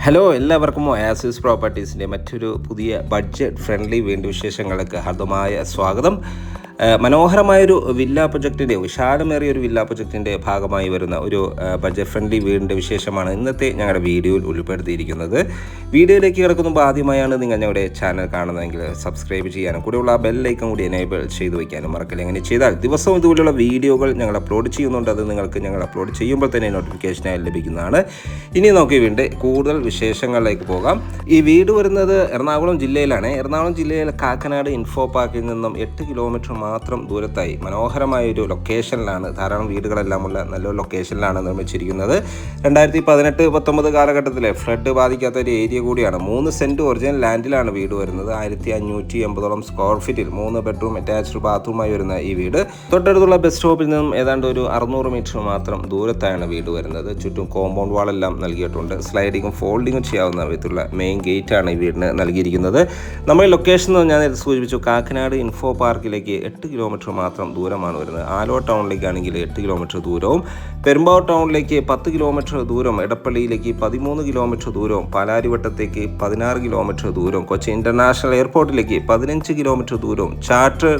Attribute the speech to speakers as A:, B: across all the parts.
A: Hello എല്ലാവർക്കും oasis പ്രോപ്പർട്ടീസിൻ്റെ മറ്റൊരു പുതിയ ബഡ്ജറ്റ് ഫ്രണ്ട്ലി വീണ്ടും വിശേഷങ്ങൾക്ക് ഹാർദമായ സ്വാഗതം. മനോഹരമായൊരു വില്ല പ്രൊജക്റ്റിൻ്റെ വിശാലമേറിയ ഒരു വില്ല പ്രൊജക്റ്റിൻ്റെ ഭാഗമായി വരുന്ന ഒരു ബഡ്ജറ്റ് ഫ്രണ്ട്ലി വീടിൻ്റെ വിശേഷമാണ് ഇന്നത്തെ ഞങ്ങളുടെ വീഡിയോയിൽ ഉൾപ്പെടുത്തിയിരിക്കുന്നത്. വീഡിയോയിലേക്ക് കിടക്കുമ്പോൾ ആദ്യമായാണ് നിങ്ങൾ ഞങ്ങളുടെ ചാനൽ കാണുന്നതെങ്കിൽ സബ്സ്ക്രൈബ് ചെയ്യാനും കൂടെയുള്ള ബെല്ലൈക്കൺ കൂടി എനേബിൾ ചെയ്ത് വയ്ക്കാനും മറക്കില്ല. അങ്ങനെ ചെയ്താൽ ദിവസവും ഇതുപോലുള്ള വീഡിയോകൾ ഞങ്ങൾ അപ്ലോഡ് ചെയ്യുന്നുണ്ട്. അത് നിങ്ങൾക്ക് ഞങ്ങൾ അപ്ലോഡ് ചെയ്യുമ്പോൾ തന്നെ നോട്ടിഫിക്കേഷനായി ലഭിക്കുന്നതാണ്. ഇനി നമുക്ക് വീണ്ടും കൂടുതൽ വിശേഷങ്ങളിലേക്ക് പോകാം. ഈ വീട് വരുന്നത് എറണാകുളം ജില്ലയിലാണ്. എറണാകുളം ജില്ലയിൽ കാക്കനാട് ഇൻഫോ പാർക്കിൽ നിന്നും 8 കിലോമീറ്റർ മാത്രം ദൂരത്തായി മനോഹരമായൊരു ലൊക്കേഷനിലാണ്, ധാരാളം വീടുകളെല്ലാമുള്ള നല്ലൊരു ലൊക്കേഷനിലാണ് നിർമ്മിച്ചിരിക്കുന്നത്. 2018-19 കാലഘട്ടത്തിലെ ഫ്ലഡ് ബാധിക്കാത്ത ഒരു ഏരിയ കൂടിയാണ്. 3 സെൻറ്റ് ഒറിജിനൽ ലാൻഡിലാണ് വീട് വരുന്നത്. 1580 സ്ക്വയർ ഫീറ്റിൽ 3 ബെഡ്റൂം അറ്റാച്ച്ഡ് ബാത്റൂമായി വരുന്ന ഈ വീട് തൊട്ടടുത്തുള്ള ബസ് സ്റ്റോപ്പിൽ നിന്നും ഏതാണ്ട് ഒരു 600 മീറ്റർ മാത്രം ദൂരത്തായാണ് വീട് വരുന്നത്. ചുറ്റും കോമ്പൗണ്ട് വാളെല്ലാം നൽകിയിട്ടുണ്ട്. സ്ലൈഡിങ്ങും ഫോൾഡിങ്ങും ചെയ്യാവുന്ന വിധത്തിലുള്ള മെയിൻ ഗേറ്റാണ് ഈ വീടിന് നൽകിയിരിക്കുന്നത്. നമ്മുടെ ലൊക്കേഷൻ ഞാൻ നേരത്തെ സൂചിപ്പിച്ചു, കാക്കനാട് ഇൻഫോ പാർക്കിലേക്ക് 8 കിലോമീറ്റർ മാത്രം ദൂരമാണ് വരുന്നത്. ആലുവ ടൗണിലേക്കാണെങ്കിൽ 8 കിലോമീറ്റർ ദൂരവും, പെരുമ്പാവൂർ ടൗണിലേക്ക് 10 കിലോമീറ്റർ ദൂരം, എടപ്പള്ളിയിലേക്ക് 13 കിലോമീറ്റർ ദൂരവും, പാലാരിവട്ടത്തേക്ക് 16 കിലോമീറ്റർ ദൂരവും, കൊച്ചി ഇൻ്റർനാഷണൽ എയർപോർട്ടിലേക്ക് 15 കിലോമീറ്റർ ദൂരവും, ചാർട്ടർ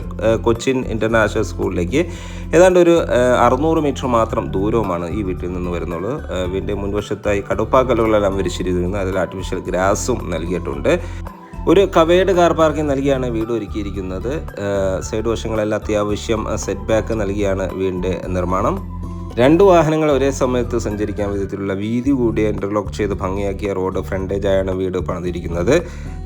A: കൊച്ചിൻ ഇൻ്റർനാഷണൽ സ്കൂളിലേക്ക് ഏതാണ്ട് ഒരു 600 മീറ്റർ മാത്രം ദൂരവുമാണ് ഈ വീട്ടിൽ നിന്ന് വരുന്നുള്ളൂ. വീടിൻ്റെ മുൻവശത്തായി കടുപ്പാക്കലുകളെല്ലാം വിരിച്ചിരിക്കുന്നു. അതിൽ ആർട്ടിഫിഷ്യൽ ഗ്രാസും നൽകിയിട്ടുണ്ട്. ഒരു കവേഡ് കാർ പാർക്കിംഗ് നൽകിയാണ് വീട് ഒരുക്കിയിരിക്കുന്നത്. സൈഡ് വശങ്ങളെല്ലാം അത്യാവശ്യം സെറ്റ് ബാക്ക് നൽകിയാണ് വീടിൻ്റെ നിർമ്മാണം. 2 വാഹനങ്ങൾ ഒരേ സമയത്ത് സഞ്ചരിക്കാൻ വിധത്തിലുള്ള വീതി കൂടിയ ഇൻ്റർലോക്ക് ചെയ്ത് ഭംഗിയാക്കിയ റോഡ് ഫ്രണ്ടേജായാണ് വീട് പണിതിരിക്കുന്നത്.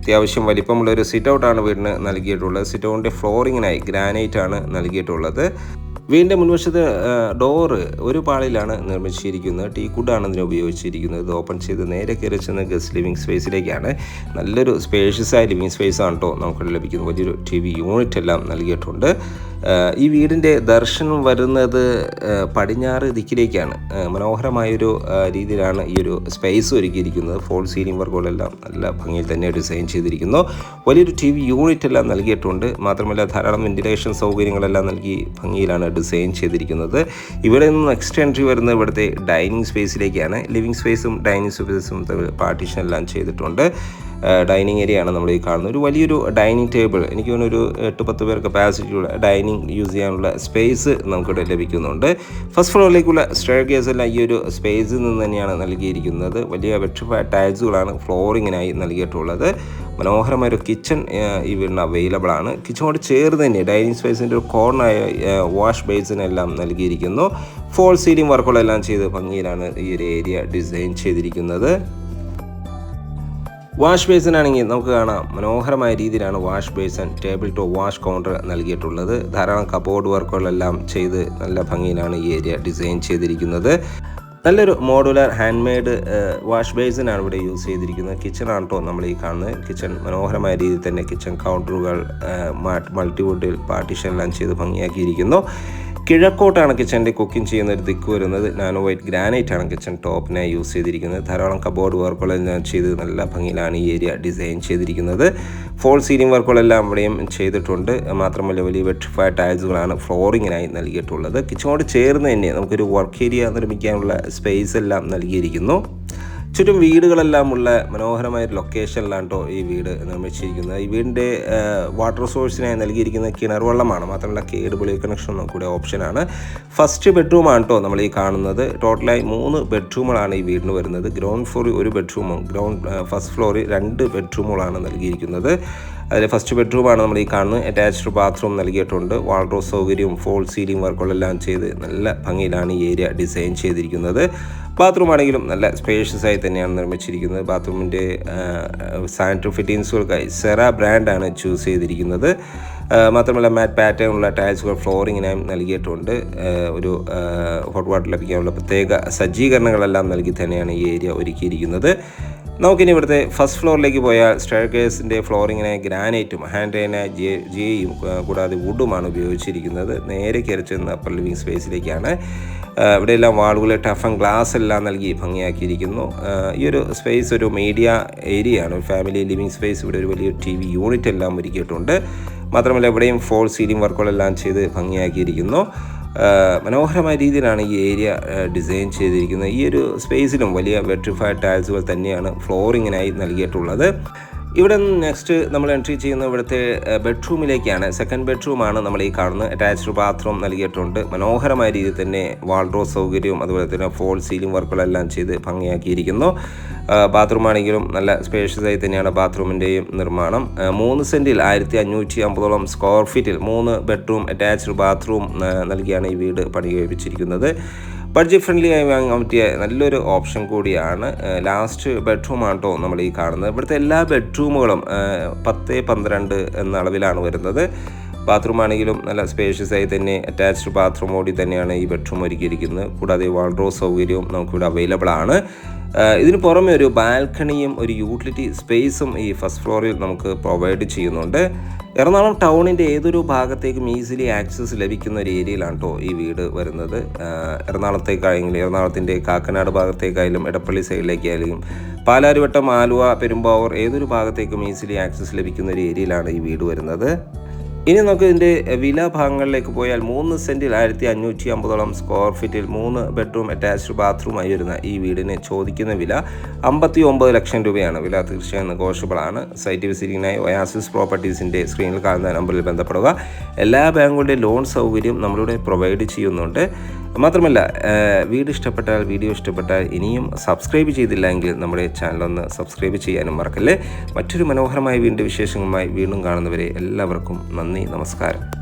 A: അത്യാവശ്യം വലിപ്പമുള്ള ഒരു സിറ്റ് ഔട്ടാണ് വീടിന് നൽകിയിട്ടുള്ളത്. സിറ്റ് ഔട്ടിൻ്റെ ഫ്ലോറിങ്ങിനായി ഗ്രാനൈറ്റ് ആണ് നൽകിയിട്ടുള്ളത്. വീടിൻ്റെ മുൻവശത്ത് ഡോറ് ഒരു പാളിയിലാണ് നിർമ്മിച്ചിരിക്കുന്നത്. ടീ കുഡാണ് ഇതിന് ഉപയോഗിച്ചിരിക്കുന്നത്. ഇത് ഓപ്പൺ ചെയ്ത് നേരെ കയറി ചെന്ന് ഗസ്റ്റ് ലിവിങ് സ്പേസിലേക്കാണ്. നല്ലൊരു സ്പേഷ്യസായ ലിവിങ് സ്പേസ് ആണ് കേട്ടോ നമുക്ക് ലഭിക്കുന്നത്. വലിയൊരു TV യൂണിറ്റ് എല്ലാം നൽകിയിട്ടുണ്ട്. ഈ വീടിൻ്റെ ദർശനം വരുന്നത് പടിഞ്ഞാറ് ദിക്കിലേക്കാണ്. മനോഹരമായൊരു രീതിയിലാണ് ഈ ഒരു സ്പേസ് ഒരുക്കിയിരിക്കുന്നത്. ഫോൾ സീലിംഗ് വർക്കുകളെല്ലാം നല്ല ഭംഗിയിൽ തന്നെ ഡിസൈൻ ചെയ്തിരിക്കുന്നു. വലിയൊരു TV യൂണിറ്റ് എല്ലാം നൽകിയിട്ടുണ്ട്. മാത്രമല്ല ധാരാളം വെന്റിലേഷൻ സൗകര്യങ്ങളെല്ലാം നൽകി ഭംഗിയിലാണ് ഡിസൈൻ ചെയ്തിരിക്കുന്നത്. ഇവിടെ നിന്ന് നെക്സ്റ്റ് എൻട്രി വരുന്നത് ഇവിടുത്തെ ഡൈനിങ് സ്പേസിലേക്കാണ്. ലിവിങ് സ്പേസും ഡൈനിങ് സ്പേസും പാർട്ടീഷൻ എല്ലാം ചെയ്തിട്ടുണ്ട്. ഡൈനിങ് ഏരിയ ആണ് നമ്മൾ ഈ കാണുന്നത്. ഒരു വലിയൊരു ഡൈനിങ് ടേബിൾ, എനിക്ക് തോന്നുന്നു ഒരു 8-10 പേർ കപ്പാസിറ്റിയുള്ള ഡൈനിങ് യൂസ് ചെയ്യാനുള്ള സ്പേസ് നമുക്കിവിടെ ലഭിക്കുന്നുണ്ട്. ഫസ്റ്റ് ഫ്ലോറിലേക്കുള്ള സ്റ്റെയർ കേസ് എല്ലാം ഈ ഒരു സ്പേസിൽ നിന്ന് തന്നെയാണ് നൽകിയിരിക്കുന്നത്. വലിയ വെട്രിഫൈഡ് ടൈൽസുകളാണ് ഫ്ലോറിങ്ങിനായി നൽകിയിട്ടുള്ളത്. മനോഹരമായൊരു കിച്ചൺ ഈ വീടിന് അവൈലബിൾ ആണ്. കിച്ചണോട് ചേർന്ന് തന്നെ ഡൈനിങ് സ്പേസിൻ്റെ ഒരു കോർണറായ വാഷ് ബേസിനെല്ലാം നൽകിയിരിക്കുന്നു. ഫോൾ സീലിംഗ് വർക്കുകളെല്ലാം ചെയ്ത് ഭംഗിയിലാണ് ഈ ഒരു ഏരിയ ഡിസൈൻ ചെയ്തിരിക്കുന്നത്. വാഷ് ബേസിനാണെങ്കിൽ നമുക്ക് കാണാം മനോഹരമായ രീതിയിലാണ് wash basin table to wash counter നൽകിയിട്ടുള്ളത്. ധാരാളം കബോർഡ് വർക്കുകളെല്ലാം ചെയ്ത് നല്ല ഭംഗിയിലാണ് ഈ ഏരിയ ഡിസൈൻ ചെയ്തിരിക്കുന്നത്. നല്ലൊരു മോഡുലർ ഹാൻഡ് മെയ്ഡ് വാഷ് ബേസിനാണ് ഇവിടെ യൂസ് ചെയ്തിരിക്കുന്നത്. കിച്ചണാണ് കേട്ടോ നമ്മൾ ഈ കാണുന്നത്. കിച്ചൺ മനോഹരമായ രീതിയിൽ തന്നെ കിച്ചൺ കൗണ്ടറുകൾ മൾട്ടിവുഡിൽ പാർട്ടീഷൻ എല്ലാം ചെയ്ത് ഭംഗിയാക്കിയിരിക്കുന്നു. കിഴക്കോട്ടാണ് കിച്ചൻ്റെ കുക്കിംഗ് ചെയ്യുന്ന ഒരു ദിക്ക് വരുന്നത്. നാനോ വൈറ്റ് ഗ്രാനൈറ്റ് ആണ് കിച്ചൺ ടോപ്പിനായി യൂസ് ചെയ്തിരിക്കുന്നത്. ധാരാളം കബോർഡ് വർക്കുകളെല്ലാം ചെയ്ത് നല്ല ഭംഗിയിലാണ് ഈ ഏരിയ ഡിസൈൻ ചെയ്തിരിക്കുന്നത്. ഫോൾ സീലിംഗ് വർക്കുകളെല്ലാം ഇവിടെയും ചെയ്തിട്ടുണ്ട്. മാത്രമല്ല വലിയ വെട്രിഫൈഡ് ടൈൽസുകളാണ് ഫ്ലോറിങ്ങിനായി നൽകിയിട്ടുള്ളത്. കിച്ചണോട് ചേർന്ന് തന്നെ നമുക്കൊരു വർക്ക് ഏരിയ നിർമ്മിക്കാനുള്ള സ്പേസ് എല്ലാം നൽകിയിരിക്കുന്നു. ചുറ്റും വീടുകളെല്ലാം ഉള്ള മനോഹരമായൊരു ലൊക്കേഷനിലാണ് കേട്ടോ ഈ വീട് നിർമ്മിച്ചിരിക്കുന്നത്. ഈ വീടിൻ്റെ വാട്ടർ സോഴ്സിനായി നൽകിയിരിക്കുന്നത് കിണർ വെള്ളമാണ്. മാത്രമല്ല കേബിൾ കണക്ഷനും കൂടെ ഓപ്ഷനാണ്. ഫസ്റ്റ് ബെഡ്റൂമാണ് കേട്ടോ നമ്മൾ ഈ കാണുന്നത്. ടോട്ടലായി 3 ബെഡ്റൂമുകളാണ് ഈ വീടിന് വരുന്നത്. ഗ്രൗണ്ട് ഫ്ലോറിൽ 1 ബെഡ്റൂമും ഫസ്റ്റ് ഫ്ലോറിൽ 2 ബെഡ്റൂമുകളാണ് നൽകിയിരിക്കുന്നത്. അതിൽ ഫസ്റ്റ് ബെഡ്റൂമാണ് നമ്മൾ ഈ കാണുന്നത്. അറ്റാച്ച്ഡ് ബാത്റൂം നൽകിയിട്ടുണ്ട്. വാൾഡ്രോബ് സൗകര്യവും ഫോൾ സീലിംഗ് വർക്കുകളെല്ലാം ചെയ്ത് നല്ല ഭംഗിയിലാണ് ഈ ഏരിയ ഡിസൈൻ ചെയ്തിരിക്കുന്നത്. ബാത്റൂം ആണെങ്കിലും നല്ല സ്പേഷ്യസ് ആയി തന്നെയാണ് നിർമ്മിച്ചിരിക്കുന്നത്. ബാത്റൂമിൻ്റെ സാനിറ്ററി ഫിറ്റിങ്സുകൾക്കായി സെറ ബ്രാൻഡാണ് ചൂസ് ചെയ്തിരിക്കുന്നത്. മാത്രമല്ല മാറ്റ് പാറ്റേണുള്ള ടൈൽസുകൾ ഫ്ലോറിങ്ങിനായും നൽകിയിട്ടുണ്ട്. ഒരു ഹോട്ട് വാട്ടർ ലഭിക്കാനുള്ള പ്രത്യേക സജ്ജീകരണങ്ങളെല്ലാം നൽകി തന്നെയാണ് ഈ ഏരിയ ഒരുക്കിയിരിക്കുന്നത്. നമുക്കിനി ഇവിടുത്തെ ഫസ്റ്റ് ഫ്ലോറിലേക്ക് പോയാൽ സ്റ്റെയർ കേസിൻ്റെ ഫ്ലോറിങ്ങിനായി ഗ്രാനൈറ്റും ഹാൻഡ് റെയിനായി ജെയും കൂടാതെ വുഡുമാണ് ഉപയോഗിച്ചിരിക്കുന്നത്. നേരെ കയറി ചെന്ന അപ്പർ ലിവിങ് സ്പേസിലേക്കാണ്. ഇവിടെയെല്ലാം വാളുകൾ ടഫൻ ഗ്ലാസ് എല്ലാം നൽകി ഭംഗിയാക്കിയിരിക്കുന്നു. ഈ ഒരു സ്പേസ് ഒരു മീഡിയ ഏരിയയാണ്, ഫാമിലി ലിവിങ് സ്പേസ്. ഇവിടെ ഒരു വലിയ TV യൂണിറ്റ് എല്ലാം ഒരുക്കിയിട്ടുണ്ട്. മാത്രമല്ല ഇവിടെയും ഫോൾ സീലിംഗ് വർക്കുകളെല്ലാം ചെയ്ത് ഭംഗിയാക്കിയിരിക്കുന്നു. മനോഹരമായ രീതിയിലാണ് ഈ ഏരിയ ഡിസൈൻ ചെയ്തിരിക്കുന്നത്. ഈ ഒരു സ്പേസിലും വലിയ വെട്രിഫൈഡ് ടൈൽസുകൾ തന്നെയാണ് ഫ്ലോറിങ്ങിനായി നൽകിയിട്ടുള്ളത്. ഇവിടെ നിന്ന് നെക്സ്റ്റ് നമ്മൾ എൻട്രി ചെയ്യുന്ന ഇവിടുത്തെ ബെഡ്റൂമിലേക്കാണ്. സെക്കൻഡ് ബെഡ്റൂമാണ് നമ്മൾ ഈ കാണുന്നത്. അറ്റാച്ച്ഡ് ബാത്റൂം നൽകിയിട്ടുണ്ട്. മനോഹരമായ രീതിയിൽ തന്നെ വാൾഡ്രോ സൗകര്യവും അതുപോലെ തന്നെ ഫോൾ സീലിംഗ് വർക്കുകളെല്ലാം ചെയ്ത് ഭംഗിയാക്കിയിരിക്കുന്നു. ബാത്റൂം ആണെങ്കിലും നല്ല സ്പേഷ്യസ് ആയി തന്നെയാണ് ബാത്റൂമിൻ്റെയും നിർമ്മാണം. 3 സെൻറ്റിൽ 1550 സ്ക്വയർ ഫീറ്റിൽ 3 ബെഡ്റൂം അറ്റാച്ച്ഡ് ബാത്റൂം നൽകിയാണ് ഈ വീട് പണി കഴിപ്പിച്ചിരിക്കുന്നത്. ബഡ്ജറ്റ് ഫ്രണ്ട്ലി ആയി വാങ്ങാൻ പറ്റിയ നല്ലൊരു ഓപ്ഷൻ കൂടിയാണ്. ലാസ്റ്റ് ബെഡ്റൂമാണ് കേട്ടോ നമ്മൾ ഈ കാണുന്നത്. ഇവിടുത്തെ എല്ലാ ബെഡ്റൂമുകളും 10-12 എന്ന അളവിലാണ് വരുന്നത്. ബാത്റൂം ആണെങ്കിലും നല്ല സ്പേഷ്യസ് ആയി തന്നെ അറ്റാച്ച്ഡ് ബാത്റൂം കൂടി തന്നെയാണ് ഈ ബെഡ്റൂം ഒരുക്കിയിരിക്കുന്നത്. കൂടാതെ വാൾഡ്രോ സൗകര്യവും നമുക്കിവിടെ അവൈലബിൾ ആണ്. ഇതിന് പുറമെ ഒരു ബാൽക്കണിയും ഒരു യൂട്ടിലിറ്റി സ്പേസും ഈ ഫസ്റ്റ് ഫ്ലോറിൽ നമുക്ക് പ്രൊവൈഡ് ചെയ്യുന്നുണ്ട്. എറണാകുളം ടൗണിൻ്റെ ഏതൊരു ഭാഗത്തേക്കും ഈസിലി ആക്സസ് ലഭിക്കുന്ന ഒരു ഏരിയയിലാണ് കേട്ടോ ഈ വീട് വരുന്നത്. എറണാകുളത്തേക്കായെങ്കിലും എറണാകുളത്തിൻ്റെ കാക്കനാട് ഭാഗത്തേക്കായാലും എടപ്പള്ളി സൈഡിലേക്കായാലും പാലാരിവട്ടം, ആലുവ, പെരുമ്പാവൂർ ഏതൊരു ഭാഗത്തേക്കും ഈസിലി ആക്സസ് ലഭിക്കുന്ന ഒരു ഏരിയയിലാണ് ഈ വീട് വരുന്നത്. ഇനി നമുക്ക് ഇതിൻ്റെ വില ഭാഗങ്ങളിലേക്ക് പോയാൽ 3 സെൻറ്റിൽ 1550 സ്ക്വയർ ഫീറ്റിൽ 3 ബെഡ്റൂം അറ്റാച്ച്ഡ് ബാത്റൂമായി വരുന്ന ഈ വീടിന് ചോദിക്കുന്ന വില 59 ലക്ഷം രൂപയാണ്. വില തീർച്ചയായും നെഗോഷ്യബിൾ ആണ്. സൈറ്റ് വിസിറ്റിങ്ങിനായി ഒയാസിസ് പ്രോപ്പർട്ടീസിൻ്റെ സ്ക്രീനിൽ കാണുന്ന നമ്പറിൽ ബന്ധപ്പെടുക. എല്ലാ ബാങ്കുകളുടെ ലോൺ സൗകര്യം നമ്മളിവിടെ പ്രൊവൈഡ് ചെയ്യുന്നുണ്ട്. മാത്രമല്ല വീഡിയോ ഇഷ്ടപ്പെട്ടാൽ ഇനിയും സബ്സ്ക്രൈബ് ചെയ്തില്ലെങ്കിൽ നമ്മുടെ ചാനലൊന്ന് സബ്സ്ക്രൈബ് ചെയ്യാനും മറക്കല്ലേ. മറ്റൊരു മനോഹരമായ വീണ്ടും വിശേഷങ്ങളുമായി വീണ്ടും കാണുന്നവരെ എല്ലാവർക്കും നന്ദി, നമസ്കാരം.